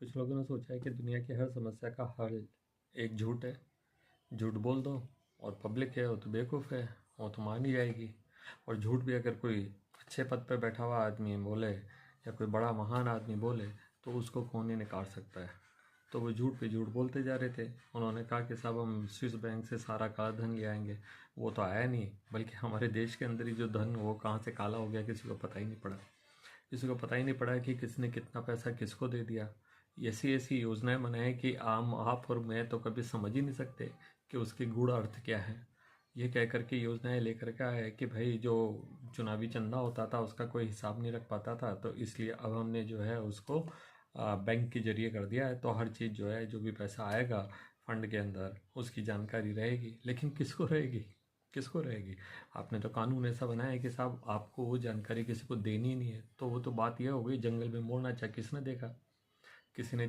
कुछ लोगों ने सोचा है कि दुनिया की हर समस्या का हल एक झूठ है। झूठ बोल दो और पब्लिक है वो तो बेवकूफ़ है, वो तो मान ही जाएगी। और झूठ भी अगर कोई अच्छे पद पे बैठा हुआ आदमी बोले या कोई बड़ा महान आदमी बोले तो उसको कौन ही नकार सकता है। तो वो झूठ पे झूठ बोलते जा रहे थे। उन्होंने कहा कि साहब हम स्विस बैंक से सारा काला धन ले आएंगे। वो तो आया नहीं, बल्कि हमारे देश के अंदर ही जो धन वो कहाँ से काला हो गया किसी को पता ही नहीं पड़ा। किसी को पता ही नहीं पड़ा कि किसने कितना पैसा किसको दे दिया। ऐसी ऐसी योजनाएं बनाएं कि आम आप और मैं तो कभी समझ ही नहीं सकते कि उसके गूढ़ अर्थ क्या है। ये कह करके योजनाएं लेकर के आए कि भाई जो चुनावी चंदा होता था उसका कोई हिसाब नहीं रख पाता था, तो इसलिए अब हमने जो है उसको बैंक के जरिए कर दिया है। तो हर चीज़ जो है, जो भी पैसा आएगा फंड के अंदर, उसकी जानकारी रहेगी। लेकिन किसको रहेगी, किसको रहेगी? आपने तो कानून ऐसा बनाया है कि साहब आपको वो जानकारी किसी को देनी ही नहीं है। तो वो तो बात यह हो गई, जंगल में मोर नाचा किसने देखा? किसी ने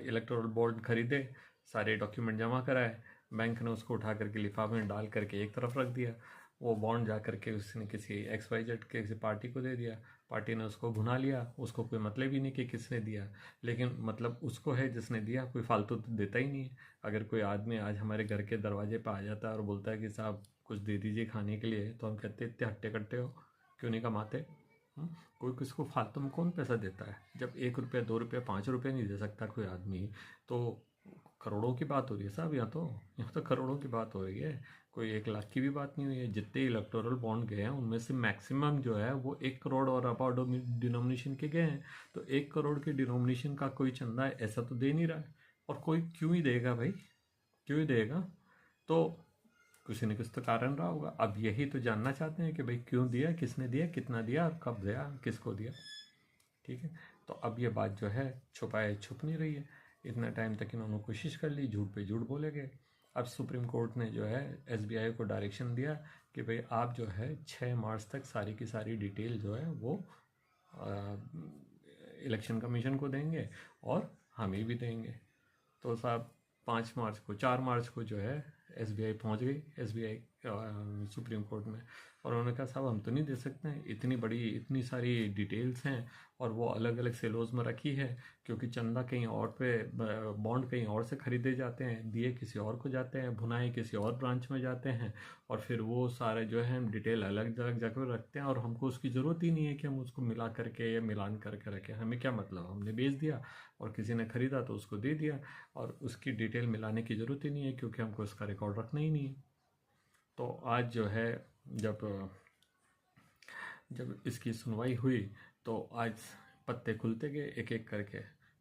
इलेक्टोरल बॉन्ड खरीदे, सारे डॉक्यूमेंट जमा कराए, बैंक ने उसको उठा करके लिफाफे में डाल करके एक तरफ रख दिया। वो बॉन्ड जा करके उसने किसी XYZ के किसी पार्टी को दे दिया। पार्टी ने उसको भुना लिया, उसको कोई मतलब ही नहीं कि किसने दिया। लेकिन मतलब उसको है जिसने दिया, कोई फालतू तो देता ही नहीं है। अगर कोई आदमी आज हमारे घर के दरवाजे पर आ जाता है और बोलता है कि साहब कुछ दे दीजिए खाने के लिए, तो हम कहते हैं इतने हट्टे कट्टे हो, क्यों नहीं कमाते? हम्म? कोई किसको फालतू में कौन पैसा देता है? जब 1 रुपया 2 रुपया 5 रुपये नहीं दे सकता कोई आदमी, तो करोड़ों की बात हो रही है साहब। यहाँ तो करोड़ों की बात हो रही है। कोई 1 लाख की भी बात नहीं हुई है। जितने इलेक्टोरल बॉन्ड गए हैं उनमें से मैक्सिमम जो है वो 1 करोड़ और अबाउट डिनोमिनेशन के गए हैं। तो 1 करोड़ के डिनोमिनेशन का कोई चंदा ऐसा तो दे नहीं रहा है। और कोई क्यों ही देगा भाई, क्यों ही देगा? तो किसी न कुछ तो कारण रहा होगा। अब यही तो जानना चाहते हैं कि भाई क्यों दिया, किसने दिया, कितना दिया और कब दिया, किसको दिया। ठीक है। तो अब ये बात जो है छुपाए छुप नहीं रही है। इतना टाइम तक इन्होंने कोशिश कर ली, झूठ पे झूठ बोले गए। अब सुप्रीम कोर्ट ने जो है SBI को डायरेक्शन दिया कि भाई आप जो है 6 मार्च तक सारी की सारी डिटेल जो है वो इलेक्शन कमीशन को देंगे और हमें भी देंगे। तो साहब 5 मार्च को 4 मार्च को जो है SBI पहुंच गई, SBI सुप्रीम कोर्ट में। और उन्होंने कहा साहब हम तो नहीं दे सकते हैं, इतनी बड़ी इतनी सारी डिटेल्स हैं और वो अलग अलग सेलोज में रखी है, क्योंकि चंदा कहीं और पे, बॉन्ड कहीं और से खरीदे जाते हैं, दिए किसी और को जाते हैं, भुनाए किसी और ब्रांच में जाते हैं। और फिर वो सारे जो है हम डिटेल अलग अलग जगह रखते हैं और हमको उसकी ज़रूरत ही नहीं है कि हम उसको मिला करके या मिलान करके रखें। हमें क्या मतलब, हमने बेच दिया और किसी ने ख़रीदा तो उसको दे दिया, और उसकी डिटेल मिलाने की ज़रूरत ही नहीं है क्योंकि हमको उसका रिकॉर्ड रखना ही नहीं है। तो आज जो है जब जब इसकी सुनवाई हुई तो आज पत्ते खुलते गए एक एक करके।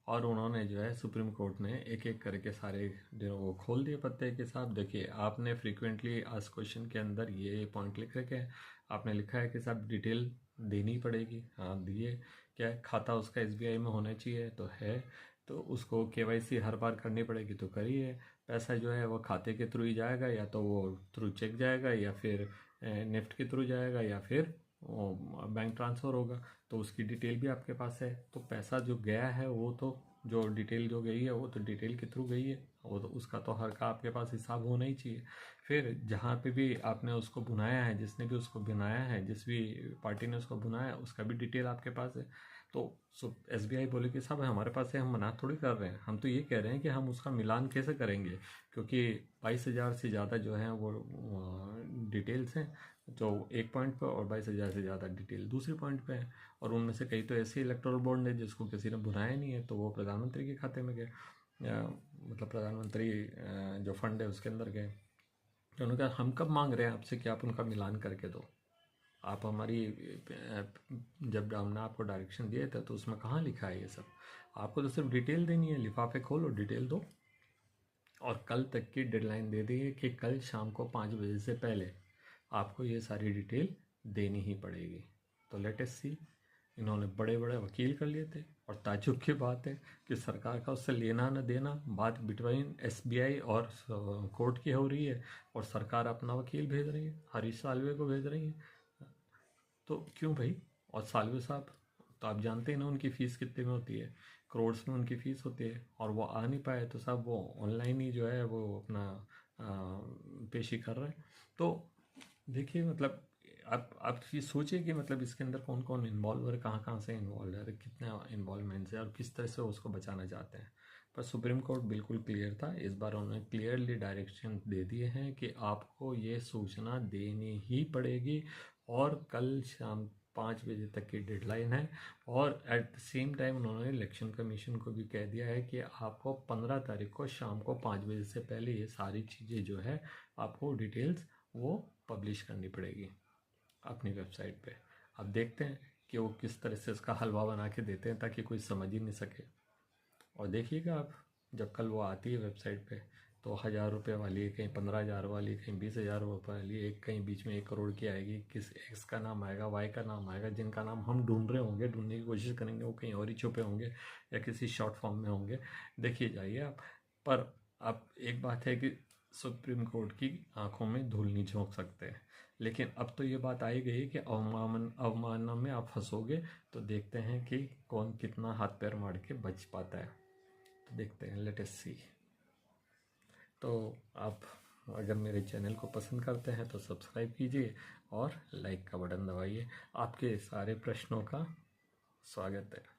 और उन्होंने जो है सुप्रीम कोर्ट ने एक एक करके सारे जो वो खोल दिए पत्ते के साहब देखिए आपने फ्रीक्वेंटली आज क्वेश्चन के अंदर ये पॉइंट लिख रखे हैं। आपने लिखा है कि साहब डिटेल देनी पड़ेगी, हाँ दिए। क्या है, खाता उसका SBI में होना चाहिए तो है, तो उसको KYC हर बार करनी पड़ेगी तो करिए। पैसा जो है वो खाते के थ्रू ही जाएगा, या तो वो थ्रू चेक जाएगा या फिर नेफ्ट के थ्रू जाएगा या फिर वो बैंक ट्रांसफ़र होगा। तो उसकी डिटेल भी आपके पास है। तो पैसा जो गया है वो तो, जो डिटेल जो गई है वो तो डिटेल के थ्रू गई है, वो तो उसका तो हर का आपके पास हिसाब होना ही चाहिए। फिर जहाँ पे भी आपने उसको भुनाया है, जिसने भी उसको भुनाया है, जिस भी पार्टी ने उसको भुनाया है, उसका भी डिटेल आपके पास है। तो SBI बोले कि साहब हमारे पास है, हम मना थोड़ी कर रहे हैं, हम तो ये कह रहे हैं कि हम उसका मिलान कैसे करेंगे, क्योंकि 22,000 से ज़्यादा जो है वो डिटेल्स हैं जो एक पॉइंट पर, और 22,000 से ज़्यादा डिटेल दूसरे पॉइंट पे है। और उनमें से कई तो ऐसे इलेक्टोरल बॉन्ड है जिसको किसी ने भुनाया नहीं है, तो वो प्रधानमंत्री के खाते में गए, मतलब प्रधानमंत्री जो फंड है उसके अंदर गए। तो उन्होंने कहा हम कब मांग रहे हैं आपसे कि आप उनका मिलान करके दो। आप हमारी जब हमने आपको डायरेक्शन दिए थे तो उसमें कहाँ लिखा है ये सब? आपको तो सिर्फ डिटेल देनी है, लिफाफे खोलो डिटेल दो। और कल तक की डेडलाइन दे दी है कि कल शाम को 5 बजे से पहले आपको ये सारी डिटेल देनी ही पड़ेगी। तो लेटेस्ट सी, इन्होंने बड़े बड़े वकील कर लिए थे। और ताज्जुब की बात है कि सरकार का उससे लेना न देना, बात बिटवीन SBI और कोर्ट की हो रही है, और सरकार अपना वकील भेज रही है, हरीश साल्वे को भेज रही है। तो क्यों भाई? और साल्वे साहब तो आप जानते हैं ना उनकी फ़ीस कितने में होती है, करोड़ में उनकी फ़ीस होती है। और वो आ नहीं पाए तो साहब वो ऑनलाइन ही जो है वो अपना पेशी कर रहे हैं। तो देखिए मतलब आप ये सोचिए कि मतलब इसके अंदर कौन कौन इन्वॉल्व है, कहाँ कहाँ से इन्वॉल्व है, कितने इन्वॉल्वमेंट है और किस तरह से उसको बचाना चाहते हैं। पर सुप्रीम कोर्ट बिल्कुल क्लियर था, इस बार उन्होंने क्लियरली डायरेक्शन दे दिए हैं कि आपको ये सूचना देनी ही पड़ेगी और कल शाम 5 बजे तक की डेडलाइन है। और एट द सेम टाइम उन्होंने इलेक्शन कमीशन को भी कह दिया है कि आपको 15 तारीख को शाम को 5 बजे से पहले ये सारी चीज़ें जो है आपको डिटेल्स वो पब्लिश करनी पड़ेगी अपनी वेबसाइट पे। अब देखते हैं कि वो किस तरह से इसका हलवा बना के देते हैं ताकि कोई समझ ही नहीं सके। और देखिएगा आप, जब कल वो आती है वेबसाइट पे तो 1000 रुपये वाली है, कहीं 15,000 वाली, कहीं 20,000 रुपये वाली, एक कहीं बीच में 1 करोड़ की आएगी। किस एक्स का नाम आएगा, वाई का नाम आएगा, जिनका नाम हम ढूंढ रहे होंगे, ढूंढने की कोशिश करेंगे, वो कहीं और ही छुपे होंगे या किसी शॉर्ट फॉर्म में होंगे। देखिए जाइए आप। पर अब एक बात है कि सुप्रीम कोर्ट की आंखों में धूल नहीं झोंक सकते, लेकिन अब तो ये बात आई गई कि अवमानना में आप फंसोगे तो देखते हैं कि कौन कितना हाथ पैर मार के बच पाता है। तो देखते हैं, लेट अस सी। तो आप अगर मेरे चैनल को पसंद करते हैं तो सब्सक्राइब कीजिए और लाइक का बटन दबाइए। आपके सारे प्रश्नों का स्वागत है।